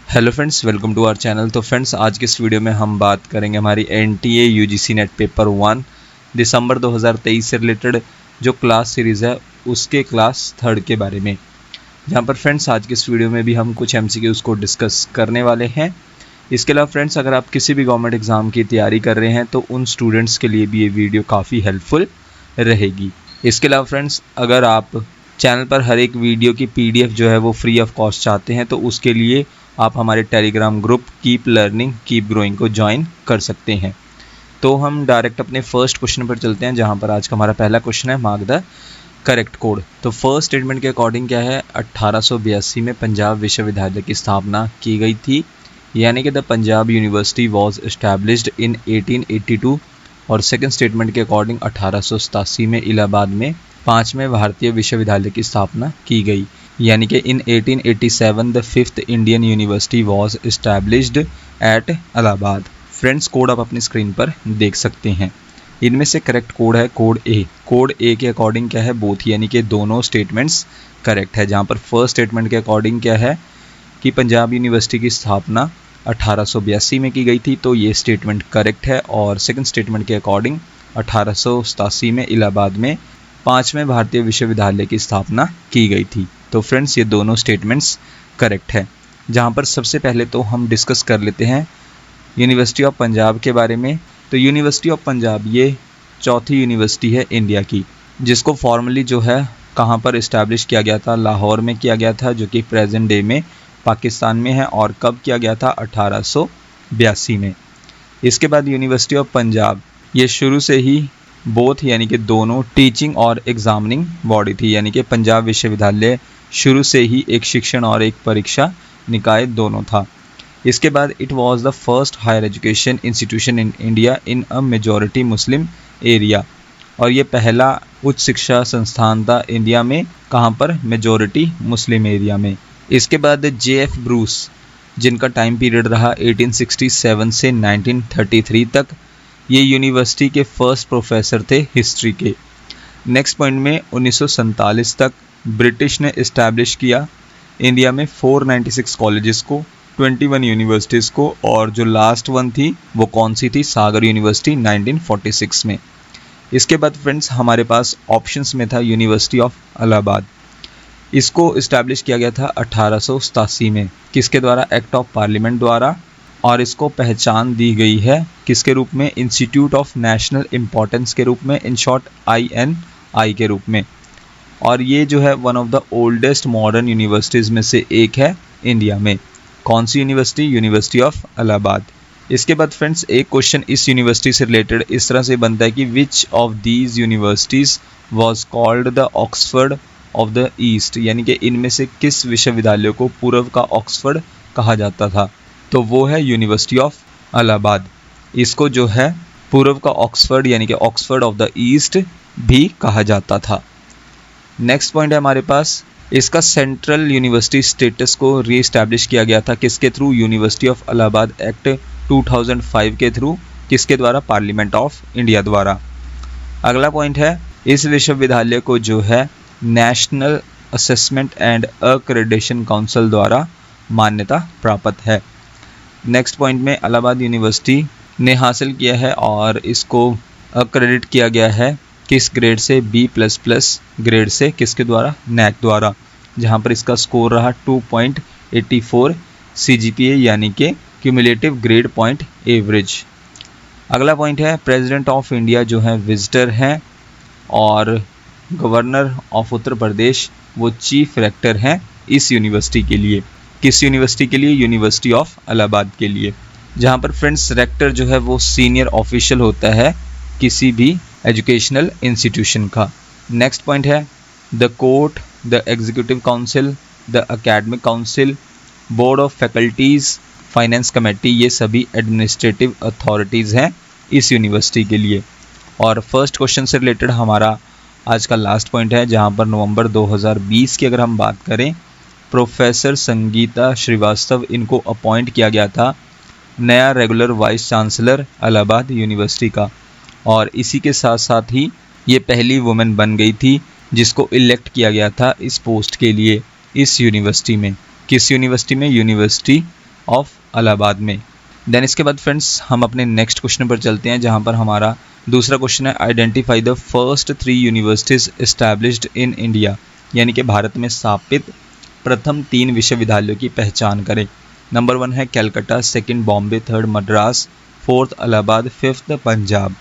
Hello friends, welcome to our channel. तो friends, आज के इस वीडियो में हम बात करेंगे हमारी एनटीए यूजीसी नेट पेपर 1 दिसंबर 2023 से रिलेटेड जो क्लास सीरीज़ है उसके क्लास थर्ड के बारे में, जहां पर फ्रेंड्स आज के इस वीडियो में भी हम कुछ एमसीक्यूज़ को डिस्कस करने वाले हैं। इसके अलावा फ्रेंड्स, अगर आप किसी भी गवर्नमेंट एग्ज़ाम की तैयारी कर रहे हैं तो उन स्टूडेंट्स के लिए भी ये वीडियो काफ़ी हेल्पफुल रहेगी। इसके अलावा फ्रेंड्स, अगर आप चैनल पर हर एक वीडियो की पीडीएफ जो है वो फ्री ऑफ कॉस्ट चाहते हैं तो उसके लिए आप हमारे Telegram group keep learning keep growing को ज्वाइन कर सकते हैं। तो हम डायरेक्ट अपने फर्स्ट क्वेश्चन पर चलते हैं, जहां पर आज का हमारा पहला क्वेश्चन है मार्क द करेक्ट कोड। तो फर्स्ट स्टेटमेंट के अकॉर्डिंग क्या है, 1882 में पंजाब विश्वविद्यालय की स्थापना की गई थी, यानी कि the Punjab university was established in 1882। और सेकेंड स्टेटमेंट के अकॉर्डिंग 1887 में इलाहाबाद में 5वें भारतीय विश्वविद्यालय की स्थापना की गई, यानी कि इन 1887 the 5th Indian university was established eight Allahabad. Friends, code आप अपनी स्क्रीन पर देख सकते हैं। इनमें से करेक्ट कोड है कोड ए। कोड ए के अकॉर्डिंग क्या है, बोथ, यानी कि दोनों स्टेटमेंट्स करेक्ट है। जहां पर फर्स्ट स्टेटमेंट के अकॉर्डिंग क्या है कि पंजाब यूनिवर्सिटी की स्थापना 1882 में की गई थी, तो ये स्टेटमेंट करेक्ट है। और सेकंड स्टेटमेंट के अकॉर्डिंग 1887 में इलाहाबाद में 5वें भारतीय विश्वविद्यालय की स्थापना की गई थी। तो फ्रेंड्स, ये दोनों स्टेटमेंट्स करेक्ट है। जहाँ पर सबसे पहले तो हम डिस्कस कर लेते हैं यूनिवर्सिटी ऑफ पंजाब के बारे में। तो यूनिवर्सिटी ऑफ पंजाब ये चौथी यूनिवर्सिटी है इंडिया की, जिसको फॉर्मली जो है कहाँ पर इस्टेब्लिश किया गया था, लाहौर में किया गया था, जो कि प्रेजेंट डे में पाकिस्तान में है। और कब किया गया था, 1882 में। इसके बाद यूनिवर्सिटी ऑफ पंजाब ये शुरू से ही बोथ, यानी कि दोनों टीचिंग और एग्जामिनिंग बॉडी थी, यानी कि पंजाब विश्वविद्यालय शुरू से ही एक शिक्षण और एक परीक्षा निकाय दोनों था। इसके बाद it was the first higher education institution in India in a majority Muslim area. और ये पहला उच्च शिक्षा संस्थान था इंडिया में, कहाँ पर, मेजॉरिटी मुस्लिम एरिया में। इसके बाद जे.एफ. ब्रूस, जिनका टाइम पीरियड रहा 1867 से 1933 तक, ये यूनिवर्सिटी के फर्स्ट प्रोफेसर थे हिस्ट्री के। नेक्स्ट पॉइंट में 1947 तक ब्रिटिश ने इस्टेब्लिश किया इंडिया में 496 कॉलेजेस को, 21 यूनिवर्सिटीज़ को, और जो लास्ट वन थी वो कौन सी थी, सागर यूनिवर्सिटी 1946 में। इसके बाद फ्रेंड्स हमारे पास ऑप्शंस में था यूनिवर्सिटी ऑफ इलाहाबाद। इसको इस्टेब्लिश किया गया था 1887 में, किसके द्वारा, एक्ट ऑफ पार्लियामेंट द्वारा। और इसको पहचान दी गई है किसके रूप में, इंस्टीट्यूट ऑफ नेशनल इम्पोर्टेंस के रूप में, इन शॉर्ट INI के रूप में। और ये जो है one of the oldest modern universities में से एक है इंडिया में। कौन सी यूनिवर्सिटी, यूनिवर्सिटी ऑफ इलाहाबाद। इसके बाद फ्रेंड्स एक क्वेश्चन इस यूनिवर्सिटी से रिलेटेड इस तरह से बनता है कि which of these universities was called the Oxford of the east, यानी कि इनमें से किस विश्वविद्यालय को पूर्व का ऑक्सफर्ड कहा जाता था, तो वो है यूनिवर्सिटी ऑफ इलाहाबाद। इसको जो है पूर्व का ऑक्सफर्ड, यानी कि ऑक्सफर्ड ऑफ द ईस्ट भी कहा जाता था। नेक्स्ट पॉइंट है हमारे पास, इसका सेंट्रल यूनिवर्सिटी स्टेटस को री एस्टैब्लिश किया गया था किसके through, university of Allahabad act 2005 के थ्रू, किसके द्वारा, पार्लियामेंट ऑफ इंडिया द्वारा। अगला पॉइंट है, इस विश्वविद्यालय को जो है national assessment and accreditation council द्वारा मान्यता प्राप्त है। नेक्स्ट पॉइंट में इलाहाबाद यूनिवर्सिटी ने हासिल किया है और इसको अक्रेडिट किया गया है किस ग्रेड से, B++ ग्रेड से, किसके द्वारा, NAC द्वारा, जहां पर इसका स्कोर रहा 2.84 CGPA, यानी कि क्यूमुलेटिव ग्रेड पॉइंट एवरेज। अगला पॉइंट है, प्रेसिडेंट ऑफ इंडिया जो है विजिटर हैं और गवर्नर ऑफ उत्तर प्रदेश वो चीफ रेक्टर हैं इस यूनिवर्सिटी के लिए। किस यूनिवर्सिटी के लिए, यूनिवर्सिटी ऑफ इलाहाबाद के लिए। जहां पर फ्रेंड्स रेक्टर जो है वो सीनियर ऑफिशियल होता है किसी भी एजुकेशनल इंस्टीट्यूशन का। नेक्स्ट पॉइंट है, the court, the executive council, the academic council, board of faculties, finance committee, ये सभी एडमिनिस्ट्रेटिव अथॉरिटीज़ हैं इस यूनिवर्सिटी के लिए। और फर्स्ट क्वेश्चन से रिलेटेड हमारा आज का लास्ट पॉइंट है, जहां पर नवंबर 2020 की अगर हम बात करें, प्रोफेसर संगीता श्रीवास्तव इनको अपॉइंट किया गया था नया regular vice chancellor Allahabad university का। और इसी के साथ साथ ही ये पहली वुमेन बन गई थी जिसको इलेक्ट किया गया था इस पोस्ट के लिए इस यूनिवर्सिटी में। किस यूनिवर्सिटी में, यूनिवर्सिटी ऑफ इलाहाबाद में। देन इसके बाद फ्रेंड्स हम अपने नेक्स्ट क्वेश्चन पर चलते हैं, जहां पर हमारा दूसरा क्वेश्चन है identify the first 3 universities established in India, यानी कि भारत में स्थापित प्रथम 3 विश्वविद्यालयों की पहचान करें। नंबर 1 है Calcutta, second Bombay, third Madras, fourth Allahabad, fifth Punjab.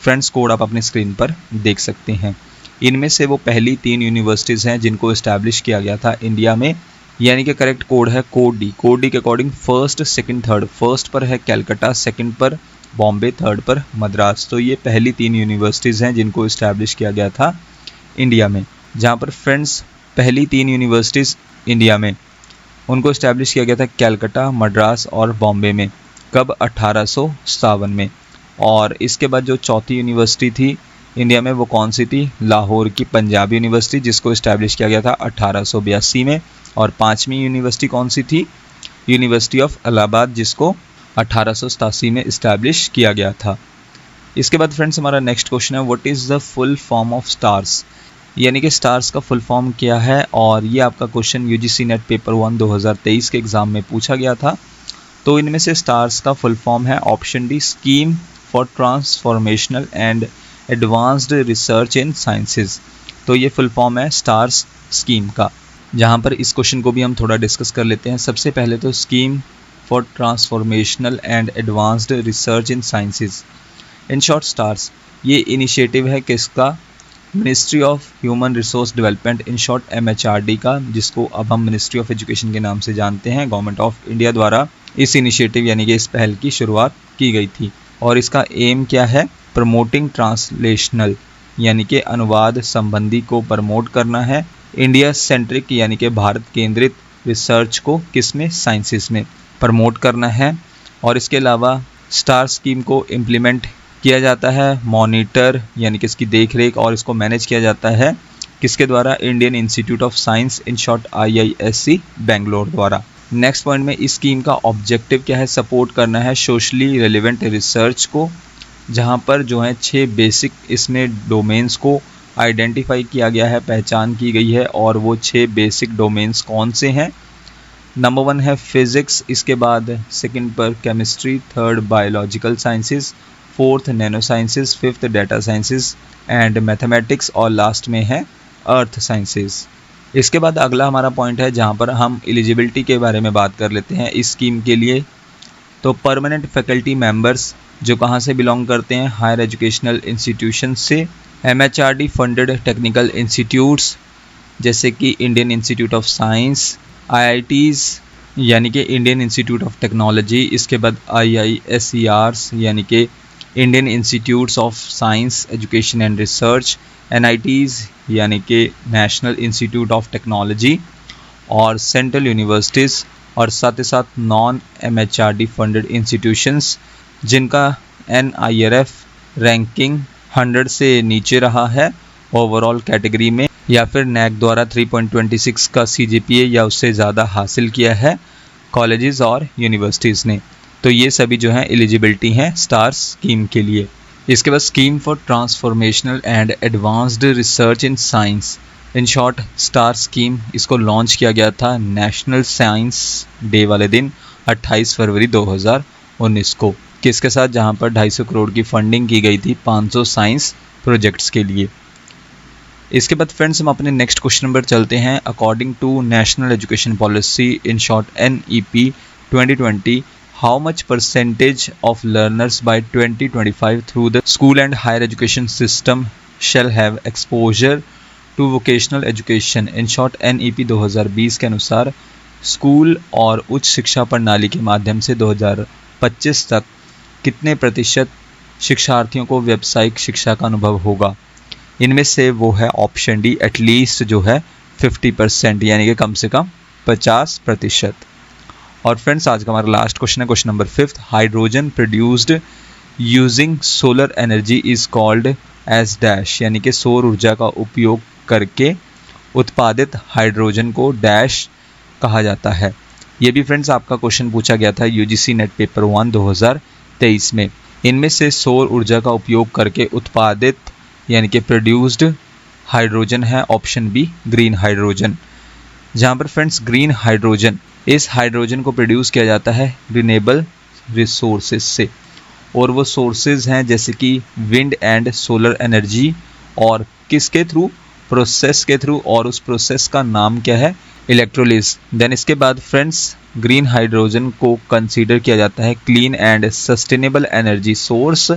Friends code आप अपनी स्क्रीन पर देख सकते हैं। इनमें से वो पहली 3 यूनिवर्सिटीज़ हैं जिनको इस्टेब्लिश किया गया था इंडिया में, यानी कि करेक्ट कोड है कोड डी। कोड डी के according first, second, third. First पर है कैलकाटा, सेकंड पर बॉम्बे, थर्ड पर मद्रास। तो ये पहली 3 यूनिवर्सिटीज़ हैं जिनको इस्टेब्लिश किया गया था इंडिया में। जहाँ पर फ्रेंड्स पहली 3 यूनिवर्सिटीज़ इंडिया में उनको इस्टेब्लिश किया गया था कैलकाटा, मद्रास और बॉम्बे में। कब? 1857 में। और इसके बाद जो चौथी यूनिवर्सिटी थी इंडिया में वो कौन सी थी? लाहौर की पंजाब यूनिवर्सिटी, जिसको इस्टेब्लिश किया गया था 1882 में। और 5वीं यूनिवर्सिटी कौन सी थी? यूनिवर्सिटी ऑफ इलाहाबाद, जिसको 1887 में इस्टेब्लिश किया गया था। इसके बाद फ्रेंड्स हमारा नेक्स्ट क्वेश्चन है what is the full form of stars, यानी कि स्टार्स का फुल फॉर्म क्या है। और ये आपका क्वेश्चन यूजीसी नेट पेपर 1 2023 के एग्ज़ाम में पूछा गया था। तो इनमें से स्टार्स का फुल फॉर्म है option D scheme for transformational and advanced research in sciences. तो ये फुल फॉर्म है स्टार्स स्कीम का, जहाँ पर इस क्वेश्चन को भी हम थोड़ा डिस्कस कर लेते हैं। सबसे पहले तो scheme for transformational and advanced research in sciences, in short stars, ये इनिशिएटिव है किसका? Ministry of human resource development, in short MHRD का, जिसको अब हम मिनिस्ट्री ऑफ एजुकेशन के नाम से जानते हैं। गवर्नमेंट ऑफ इंडिया द्वारा इस इनिशिएटिव यानी कि इस पहल की शुरुआत की गई थी। और इसका एम क्या है? प्रमोटिंग ट्रांसलेशनल, यानी कि अनुवाद संबंधी को प्रमोट करना है। इंडिया सेंट्रिक, यानी कि भारत केंद्रित रिसर्च को किसमें? साइंसेस में प्रमोट करना है। और इसके अलावा स्टार स्कीम को इम्प्लीमेंट किया जाता है, मॉनिटर यानी कि इसकी देखरेख और इसको मैनेज किया जाता है किसके द्वारा? Indian Institute of Science, in short IISc Bangalore द्वारा। नेक्स्ट पॉइंट में इस स्कीम का ऑब्जेक्टिव क्या है? सपोर्ट करना है सोशली रिलेवेंट रिसर्च को, जहां पर जो है 6 बेसिक इसमें डोमेन्स को आइडेंटिफाई किया गया है, पहचान की गई है। और वो 6 बेसिक डोमेन्स कौन से हैं? नंबर 1 है फिज़िक्स, इसके बाद सेकंड पर chemistry, third biological sciences, fourth nano sciences, fifth data sciences and mathematics, और लास्ट में है अर्थ साइंसेस। इसके बाद अगला हमारा पॉइंट है जहां पर हम एलिजिबिलिटी के बारे में बात कर लेते हैं इस स्कीम के लिए। तो परमानेंट फैकल्टी मेंबर्स जो कहां से बिलोंग करते हैं? हायर एजुकेशनल इंस्टीट्यूशन से। MHRD फंडेड टेक्निकल इंस्टीट्यूट्स जैसे कि Indian Institute of science, IITs यानी कि इंडियन इंस्टीट्यूट ऑफ टेक्नोलॉजी, इसके बाद IISERs यानी कि Indian institutes of science education and research, NITs यानी कि नेशनल इंस्टीट्यूट ऑफ टेक्नोलॉजी, और सेंट्रल यूनिवर्सिटीज़, और साथ ही साथ नॉन MHRD फंडेड इंस्टीट्यूशंस जिनका NIRF रैंकिंग 100 से नीचे रहा है ओवरऑल कैटेगरी में, या फिर NAAC द्वारा 3.26 का CGPA या उससे ज़्यादा हासिल किया है कॉलेजेस और यूनिवर्सिटीज़ ने। तो ये सभी जो हैं एलिजिबिलिटी हैं स्टार स्कीम के लिए। इसके बाद scheme for transformational and advanced research in science, in short star scheme, इसको लॉन्च किया गया था नेशनल साइंस डे वाले दिन 28 फरवरी 2019 को, किसके साथ? जहां पर 250 करोड़ की फंडिंग की गई थी 500 साइंस प्रोजेक्ट्स के लिए। इसके बाद फ्रेंड्स हम अपने नेक्स्ट क्वेश्चन पर चलते हैं। According to National Education Policy, in short NEP 2020, how much percentage of learners by 2025 through the school and higher education system shall have exposure to vocational education, in short NEP 2020 के अनुसार school और उच्च शिक्षा प्रणाली के माध्यम से 2025 तक कितने प्रतिशत शिक्षार्थियों को व्यावसायिक शिक्षा का अनुभव होगा? इनमें से वो है ऑप्शन डी एटलीस्ट जो है 50%, यानी कि कम से कम 50%। और फ्रेंड्स आज का हमारा लास्ट क्वेश्चन है question number 5। Hydrogen produced using solar energy is called as dash, यानी कि सौर ऊर्जा का उपयोग करके उत्पादित हाइड्रोजन को डैश कहा जाता है। ये भी फ्रेंड्स आपका क्वेश्चन पूछा गया था यूजीसी नेट पेपर 1 2023 में। इनमें से सौर ऊर्जा का उपयोग करके उत्पादित यानी कि प्रोड्यूस्ड हाइड्रोजन है ऑप्शन बी ग्रीन हाइड्रोजन, जहाँ पर फ्रेंड्स ग्रीन हाइड्रोजन इस हाइड्रोजन को प्रोड्यूस किया जाता है रिन्यूएबल रिसोर्सेज से, और वो सोर्सेज हैं जैसे कि विंड एंड सोलर एनर्जी, और किसके थ्रू, प्रोसेस के थ्रू, और उस प्रोसेस का नाम क्या है, इलेक्ट्रोलिस। देन इसके बाद फ्रेंड्स ग्रीन हाइड्रोजन को कंसीडर किया जाता है clean and sustainable energy source,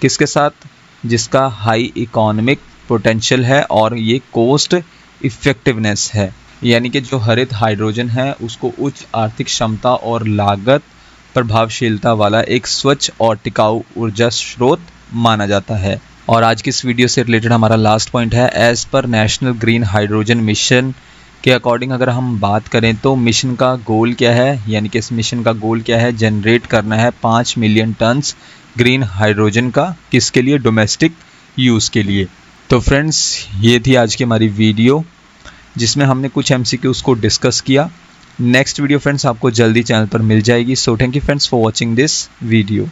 किसके साथ, जिसका हाई इकोनॉमिक पोटेंशियल है और ये कोस्ट इफेक्टिवनेस है। यानी कि जो हरित हाइड्रोजन है उसको उच्च आर्थिक क्षमता और लागत प्रभावशीलता वाला एक स्वच्छ और टिकाऊ ऊर्जा स्रोत माना जाता है। और आज की इस वीडियो से रिलेटेड हमारा लास्ट पॉइंट है, as per National Green Hydrogen Mission के अकॉर्डिंग अगर हम बात करें तो मिशन का गोल क्या है, यानी कि इस मिशन का गोल क्या है, जनरेट करना है 5 मिलियन टन्स ग्रीन हाइड्रोजन का, किसके लिए, डोमेस्टिक यूज़ के लिए। तो फ्रेंड्स ये थी आज की हमारी वीडियो जिसमें हमने कुछ MCQs को डिस्कस किया। नेक्स्ट वीडियो फ्रेंड्स आपको जल्दी चैनल पर मिल जाएगी। So thank you friends for watching this video.